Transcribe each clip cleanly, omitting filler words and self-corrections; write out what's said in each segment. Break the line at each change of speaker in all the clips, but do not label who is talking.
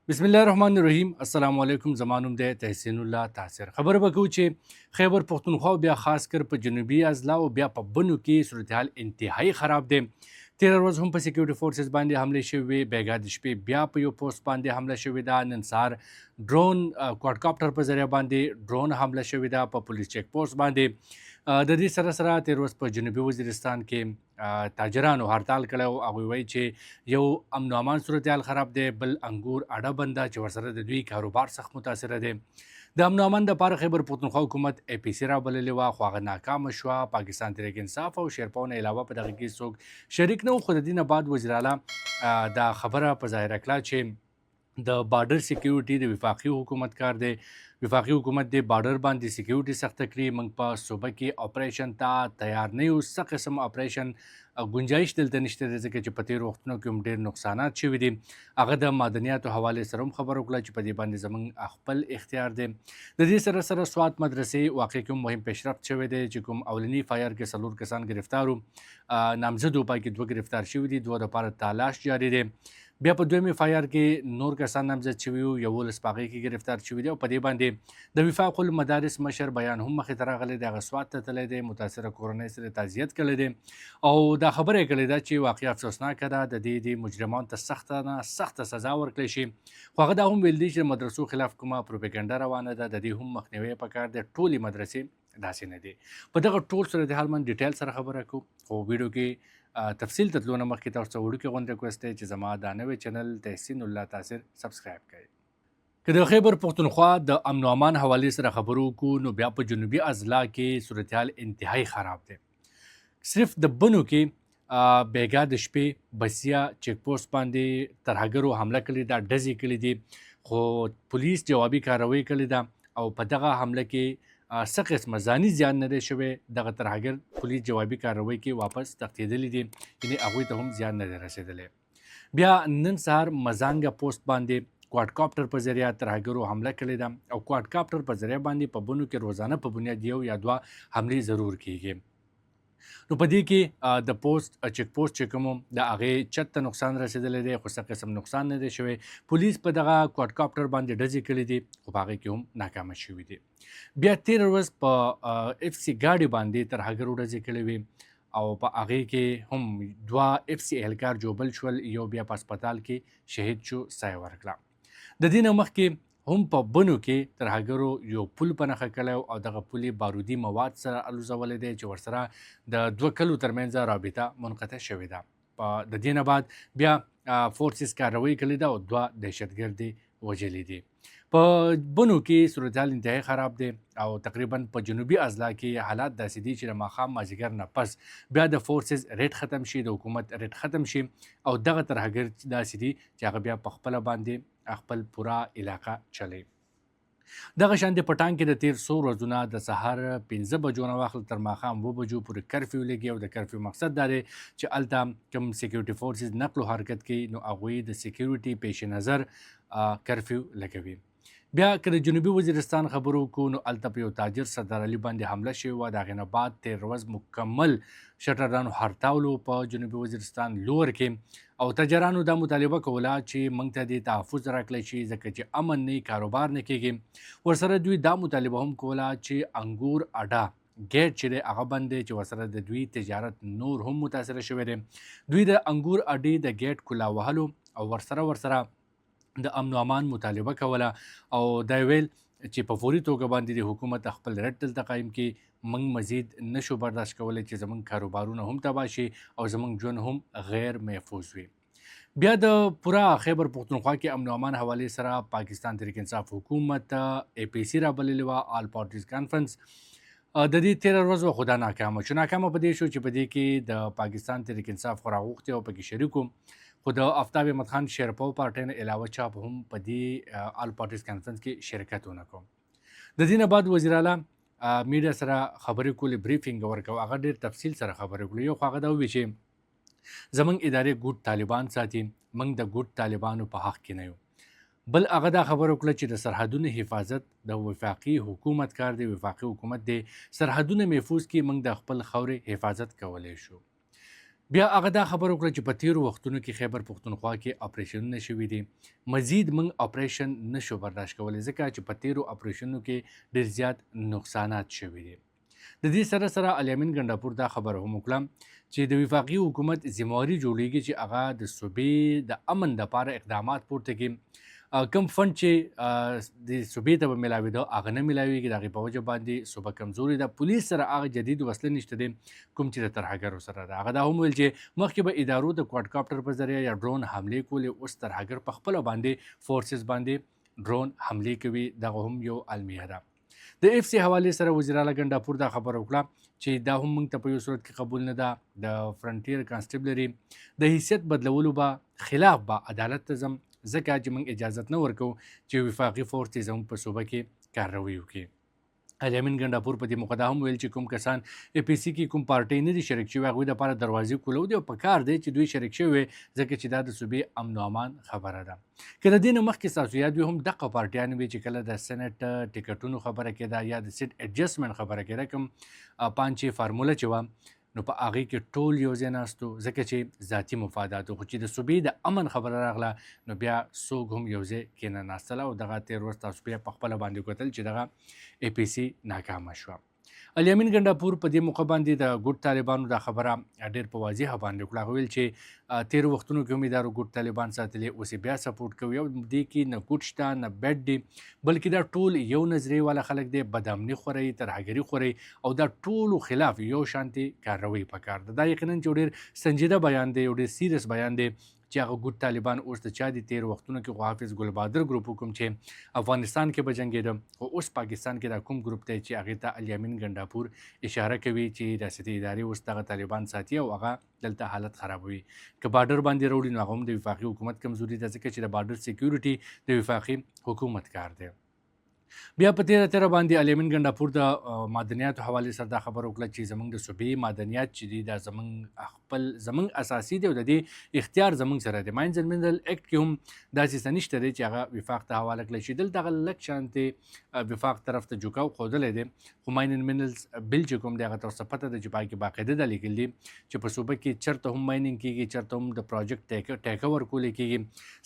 بسم الله الرحمن الرحیم. السلام علیکم. زمانوم د تحسین الله تاثر خبر وکړو چې خیبر پښتونخوا بیا خاص کر په جنوبي اضلاع او بیا په بنو کې صورتحال انتهایی خراب دی. تیر ورځ هم په سکیورټي فورسز باندې حمله شوې، بیګا د شپې بیا په یو پوسټ باندې حمله شوې ده. نن سهار ډرون کوادکاپټر په ذریعه باندې ډرون حمله شوې ده په پولیس چیک پوسټ باندې. د دې سره سره تیر ورځ په جنوبي وزیرستان کې تاجرانو هړتال کړی او هغوی وایي چې یو امن و امان صورتحال خراب دی، بل انګور اډه بنده چې ورسره د دوی کاروبار سخت متاثره دی. د امن و امان دپاره خیبر پښتونخوا حکومت APC رابللې وه، خو هغه ناکامه شوه. پاکستان تحریک انصاف او شیرپا نه علاوه په دغه کې څوک شریک نه و. خو د دې نه بعد وزیر اعلی دا خبره په ظاهره کړه چې د بارډر سکیورټي د وفاقي حکومت کار دی. وفاقي حکومت د بارډر باندې سکیورټي سخته کړي. موږ په صوبه کې اپریشن ته تیار نه یو. څه قسم اپریشن ګنجایش دلته نشته دی، ځکه چې په تېرو وختونو کې هم ډېر نقصانات شوي دي. هغه د معدنیاتو حوالې سره هم خبره وکړه چې په دې باندې زموږ خپل اختیار دی. د دې سره سره سوات مدرسې واقع کې هم مهم پیشرفت شوی دی چې کوم اولني فایر کې 4 کسان ګرفتار وو. نامزدو پای کې 2 ګرفتار شوي دي، 2 دپاره تلاش جاري دی. بیا په دویمې فایر کې نور کسان نامزد شوي وو، 11 په هغې کې ګرفتار شوي دي. او په دې باندې د وفاق المدارس مشر بیان هم مخې ته راغلی دی. هغه سوات ته تللی دی، متاثره کورنۍ سره تعزیت کړی دی او دا خبره یې کړې ده چې واقعي افسوسناکه ده. د دې مجرمانو ته سخته نه سخته سزا ورکړی شي. خو هغه دا هم ویل دي چې د مدرسو خلاف کومه پروپیګنډه روانه ده، د دې هم مخنیوی پکار دی. ټولې مدرسې داسې نه دي. په دغه ټول صورتحال من ډیټیل سره خبره کوو، خو ویډیو کې تفصیل ته تلو نه مخکې تاسو ته وړوکی غوندې ریکویسټ دی چې زما دا نوی چینل تحسین الله تاثر سبسکرایب کړئ. که د خیبر پښتونخوا د امن و امان حوالې سره خبرو وکړو، نو بیا په جنوبي اضلاع کې صورتحال انتهایی خراب دی. صرف د بنو کې بیګا د شپې بسیا چیک پوسټ باندې ترهګرو حمله کړې ده، ډزې کړې دي، خو پولیس جوابي کاروي کړې ده او په دغه حمله کې څه قسمه ځاني زیان نه دی شوی. دغه ترهګر پولیس جوابي کاروي کې واپس تښتېدلي دي، یعنې هغوی ته هم زیان نه دی رسېدلی. بیا نن سهار مزانګه پوسټ باندې کوادکاپټر په ذریعه ترهګرو حمله کړې ده او کوادکاپټر په ذریعه باندې په بنو کې روزانه په بنیاد 1 یا 2 حملې ضرور کیږي. نو په دې کې د پوسټ چیک پوسټ چې کوم د هغې چت ته نقصان رسېدلی دی، خو څه قسم نقصان نه دی شوی. پولیس په دغه کوادکاپټر باندې ډزې کړې دي، خو په هغې کې هم ناکامه شوي دي. بیا تېره ورځ په FC ګاډي باندې ترهګرو ډزې کړې وې او په هغې کې هم 2 FC اهلکار جوبل شول، یو بیا په هسپتال کې شهید شو، ساه یې ورکړه. د دې نه مخکې هم په بنو کې ترهګرو یو پل په نښه کړی او دغه پل یې بارودي مواد سره الوزولی دی چې ورسره د 2 کلو ترمنځه رابطه منقطع شوې ده. د دې نه بعد بیا فورسز کاروي کړې ده او 2 دهشتګرد وژلي دي. په بنو کې صورتحال انتهایی خراب دی او تقریبا په جنوبي اضلاع کې حالات داسې دي چې د ماښام مازدیګر نه پس بیا د فورسز ریټ ختم شي، د حکومت ریټ ختم شي او دغه ترهګر داسې دي چې هغه بیا په خپله باندې خپل پوره علاقه چلی. دغه شان د پټان کې د تیر څو ورځونه د سهار 15 بجو نه واخل تر ماښام 2 بجو پورې کرفیو لګي او د کرفیو مقصد دا دی چې هلته کوم سکیورټي فورسز نقل و حرکت کوي، نو هغوی د سکیورټي پیش نظر کرفیو لګوي. بیا که د جنوبي وزیرستان خبرو وکړو، نو هلته په یو تاجر سردار علي باندې حمله شوې وه. د هغې نه بعد تېر ورځ مکمل شټرډاون هړتال و په جنوبي وزیرستان لور کې او تاجرانو دا مطالبه کوله چې موږ ته د تحفظ راکړی شي، ځکه چې امن نه کاروبار نه کیږي. ورسره دوی دا مطالبه هم کوله چې انګور اډه ګیټ چې دی هغه بند دی، چې ورسره د دوی تجارت نور هم متاثره شوی دی. دوی د انګور اډې د ګیټ کلا وهلو او ورسره د امن و امان مطالبه کوله او دا ویل چې په فوري توګه باندې د حکومت خپل رټ دلته قایم کړي. موږ مزید نشو برداشت کولی چې زموږ کاروبارونه هم تباه شي او زموږ ژوند هم غیر محفوظ وي. بیا د پوره خیبر پښتونخوا کې امن و امان حوالې سره پاکستان تحریک انصاف حکومت APC رابللې وه، آل پارټیز کانفرنس. د دې تېره ورځ وه، خو دا ناکامه شو. ناکامه په دې شو چې په دې کې د پاکستان تحریک انصاف خو راغوښتې او پکې شریک و، خو د آفتاب احمد خان شیرپا پارټۍ نه علاوه چا هم په دې آل پارټیز کانفرنس کې شرکت ونه کړو. د دې نه بعد وزیر اعلی میډیا سره خبرې کولې، بریفینګ ورکړو، هغه ډېر تفصیل سره خبرې کړو. یو خو هغه دا وویل چې زموږ ادارې ګوټ طالبان ساتي، موږ د ګوټ طالبانو په حق کې نه یو. بل هغه دا خبره وکړه چې د سرحدونو حفاظت د وفاقي حکومت کار دی، وفاقي حکومت دی سرحدونه محفوظ کړي، موږ د خپل خاورې حفاظت کولی شو. بیا هغه دا خبره وکړه چې په تیرو وختونو کې خیبر پښتونخوا کې اپریشنونه شوي دي، مزید موږ اپریشن نشو برداشت کولی ځکه چې په تیرو اپریشنونو کې ډېر زیات نقصانات شوي دي. د دې سره سره الیامین ګنډاپور دا خبره هم وکړه چې د وفاقي حکومت ذمہواري جوړیږي چې هغه د صوبې د امن دپاره اقدامات پورته کړي. کم فند چې د صوبې ته به میلاوېده هغه نه میلاویږي، د هغې په وجه باندې صوبه کمزورې ده. پولیس سره هغه جدید وسله نشته دی کوم چې د ترهګرو سره ده. هغه دا هم ویل چې مخکې به ادارو د کوادکاپټر په ذریعه یا ډرون حملې کولې، اوس ترهګر په خپله باندې فورسز باندې ډرون حملې کوي. دغه هم یو المیه ده. د اف سی حوالې سره وزیر اعلی ګنډاپور دا خبره وکړه چې دا هم موږ ته په یو صورت کې قبول نه ده. د فرنټیر کانسټیبلري د حیثیت بدلولو به خلاف به عدالت ته ځم ځکه چې موږ اجازت نه ورکوو چې وفاقي فورس یې زموږ په صوبه کې کارروي وکړي. الیامین ګنډاپور په دې موقع دا هم ویل چې کوم کسان اے پی سی کې کوم پارټۍ نه دي شریک شوي هغوی دپاره دروازې کولو دي او پکار دی چې دوی شریک شوي ځکه چې دا د صوبې امن و امان خبره ده. که د دې نه مخکې ستاسو یاد وي هم دغه پارټیان وي چې کله د سینټ ټکټونو خبره کېده یا د سیټ ایډجسټمنټ خبره کېده، کوم پانچې فارموله چې وه نو په هغې کې ټول یو ځای ناستو ځکه چې ذاتي مفاداتو، خو چې د صوبې د امن خبره راغله نو بیا څوک هم یو ځای کېناستله او دغه تېر ورځ تاسو بیا په خپله باندې کتل چې دغه اے پی سی ناکامه شوه. الیامین ګنډاپور په دې موقع باندې د ګوډ طالبانو دا خبره ډېر په واضحه باندې وکړه. هغه ویل چې تېرو وختونو کې هم ادارو ګوډ طالبان ساتلي، اوس یې بیا سپورټ کوي او دې کې نه ګوډ شته نه بیډ دی، بلکې دا ټول یو نظریې والا خلک دی، بدامني خورئ، ترهګري خورئ او دا ټولو خلاف یو شانتې کارروي پکار ده. دا یقینا چې ډېر سنجیده بیان دی، یو ډېر سیریس بیان دی چې هغه ګوډ طالبان اوس د چا دي. تېرو وختونو کې خو حافظ ګل بهادر ګروپ کوم چې افغانستان کې به جنګېده، خو اوس پاکستان کې دا کوم ګروپ دی چې هغې ته الیامین ګنډاپور اشاره کوي چې ریاستي ادارې اوس دغه طالبان ساتي او هغه دلته حالت خرابوي. که بارډر باندې راوړي نو هغه هم د وفاقي حکومت کمزوري ده ځکه چې د بارډر سیکیورټي د وفاقي حکومت کار دی. بیا په تیره باندې الیامین ګنډاپور د معدنیاتو حوالې سره دا خبره وکړه چې زموږ د صوبې معدنیات چې دي دا زموږ اساسي دی او د دې اختیار زموږ سره دی. ماینز اینډ منرل اکټ کې هم داسې څه نشته دی چې هغه وفاق ته حواله کړی شي. دلته هغه لږ شانتې وفاق طرف ته جوکاو ښودلی دی، خو ماین اینډ منرلز بل چې کوم دی هغه ته ورته پته ده چې په هغې کې باقاعده دا لیکل دي چې په صوبه کې چېرته هم مایننګ کېږي، چېرته هم د پروجیکټ ټیکه ورکولی کېږي،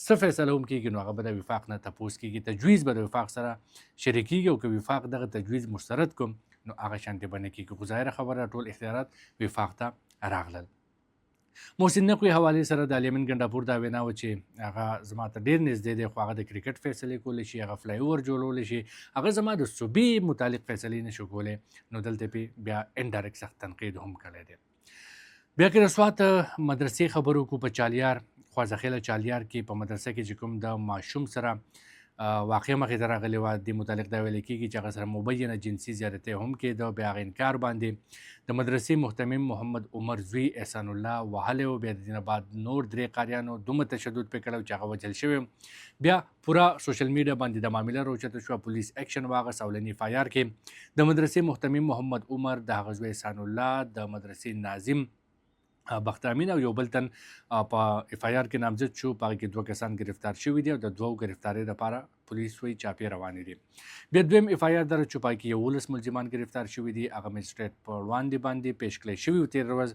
څه فیصله هم کېږي نو هغه به د وفاق نه تپوس کېږي، تجویز به د وفاق سره شریکېږي او که وفاق دغه تجویز مسترد کوم نو هغه شانتې به نه کېږي. خو ظاهره خبره ټول اختیارات وفاق ته راغلل. محسن نقوي حوالې سره د الیامین ګنډاپور دا وینا وه چې هغه زما ته ډېر نږدې دی، خو هغه د کرکټ فیصلې کولی شي، هغه فلای اوور جوړولی شي، هغه زما د صوبې متعلق فیصلې نه شو کولی. نو دلته پې بیا انډایرکټ سخت تنقید هم کړی دی. بیا که د سوات مدرسې خبرو کو په چالیار خوازخیله چالیار کې په مدرسه کې چې کوم د ماشوم سره واقع مخې ته راغلې وه، دې متعلق دا ویل کېږي چې هغه سره مبینه جنسي زیارتۍ هم کېده. بیا هغه انکار باندې د مدرسې محتمم محمد عمر زوی احسان الله وهلی و. بیا د دې نه بعد نور 3 قاریانو دومره تشدد پرې کړی چې هغه وژل شوی. بیا پوره سوشل میډیا باندې د معامله راوچته شوه، پولیس اکشن واخیست او لني اف آی آر کې د مدرسې محتمم محمد عمر، د هغه زوی احسان الله، د مدرسې ناظم بخت امین او یو بل تن په اف آی آر کې نامزد شو. په هغې کې 2 کسان گرفتار شوي دي او د 2 گرفتارۍ لپاره پولیس وایي چاپې روانې دي. بیا دویم اف آی آر دره چې په هغې کې 11 ملزمان گرفتار شوي دي. هغه مجسټریټ په وړاندې باندې پیش کړی شوي و تېره ورځ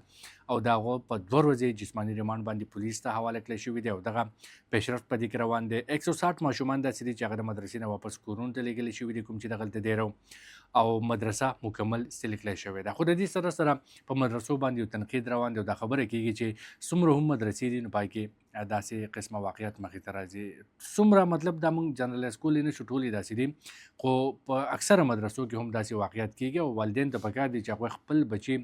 او د هغو په 2 ورځې جسماني ریمانډ باندې پولیس ته حواله کړی شوي دي او دغه پیشرفت په دې کې روان دی. 160 ماشومان داسې دي چې هغه د مدرسې نه واپس کورونو ته لیږلي شوي دي کوم چې دغلته دی او مدرسه مکمل سیل کړی شوې ده. خو د دې سره سره په مدرسو باندې یو تنقید روان دی او دا خبره کېږي چې څومره هم مدرسې دي نو په هغې کې داسې قسمه واقعیت مخې ته راځي. څومره مطلب دا موږ جنرالایز کولی نه شو، ټولې داسې دي، خو په اکثره مدرسو کې هم داسې واقعیت کېږي او والدین ته پکار دي چې هغوی خپل بچي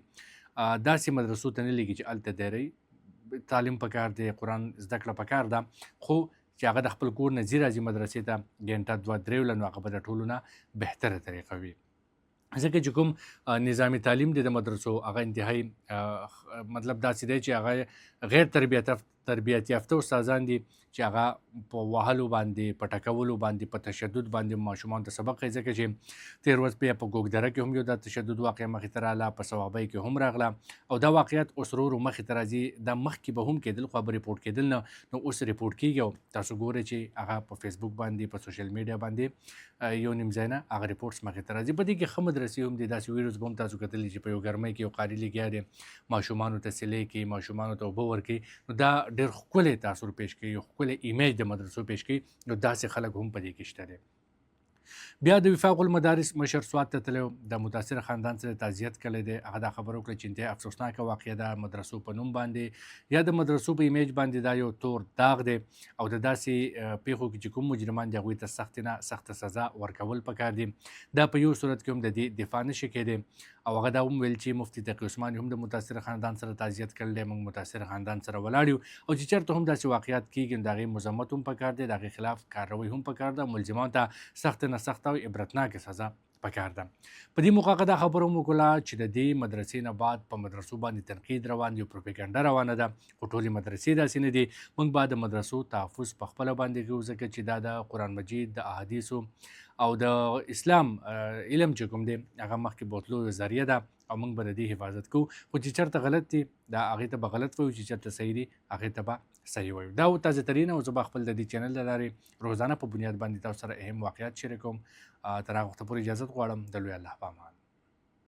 داسې مدرسو ته نه لېږي چې هلته دیری تعلیم پکار دی، قرآن زده کړه پکار ده، خو چې هغه د خپل کور نه ځي راځي مدرسې ته ګنټه 2-3 نو هغه به د ټولو نه بهتره طریقه وي. ځکه چې کوم نظامی تعلیم دی د مدرسو هغه انتهایی مطلب داسې دی چې هغه غیر تربیت یافته استادان دي چې هغه په وهلو باندې په ټکولو باندې په تشدد باندې ماشومانو ته سبق کوي ځکه چې تېر ورځ بیا په ګوګدره کې هم یو د تشدد واقعه مخې ته راغله په صوابۍ کې هم راغله او دا واقعیت اوس ورو ورو مخې ته راځي دا مخکې به هم کېدل خو به ریپورټ کېدل نه نو اوس ریپورټ کېږي او تاسو ګورئ چې هغه په فیسبوک باندې په سوشل میډیا باندې یو نیم ځای نه هغه ریپورټس مخې ته راځي په دې کې ښه مدرسې هم دي داسې ویډیوز به هم تاسو کتلي چې په یو ګرمۍ کې یو قاري لګیا دی ماشومانو ته سیلۍ کوي ماشومانو ته اوبه ورکوي نو دا ډېر ښکلی تاثر پیش کوي یو ښکلی ایمیج د مدرسو پیش کوي نو داسې خلک هم په دې کې شته دی بیا د وفاق المدارس مشر سوات ته تللی د متاثره خاندان سره تعزیت کړی دی هغه دا خبره وکړه چې انتهایی افسوسناکه واقعه ده مدرسو په نوم باندې یا د مدرسو په ایمیج باندې دا یو تور داغ دی او د داسې پیښو کې چې کوم مجرمان دي هغوی ته سخت نه سخته سزا ورکول پکار دي دا په یو صورت کې هم د دې دفاع نشي کېدی او هغه دا هم ویل چې مفتي تقي عثمان هم د متاثره خاندان سره تعزیت کړی دی موږ متاثره خاندان سره ولاړ یو او چې چېرته هم داسې واقعیات کېږي نو د هغې مذمت هم پکار دی د هغې خلاف کاروی هم پکار ده ملزمانو ته سخت نه سخته او عبرتناکه سزا پکار ده په دې موقع دا خبره هم وکړه چې د دې مدرسې نه بعد په مدرسو باندې تنقید روان دی او پروپیګنډه روانه ده خو ټولې مدرسې داسې نه دي موږ باید د مدرسو تحفظ په خپله باندې کوو ځکه چې دا د قرآن مجید د احادیثو او د اسلام علم چې کوم دی هغه مخکې بوتلو ذریعه ده او موږ به د دې حفاظت کوو خو چې چېرته غلط دي دا هغې ته به غلط وایو چې چېرته صحیح دي هغې ته به صحیح وایو دا و تازه ترین او زه به خپل د دې چینل له لارې روزانه په بنیاد باندې تاسو سره اهم واقعیات شریکوم تر هغه وخته پورې اجازت غواړم د لوی الله په امان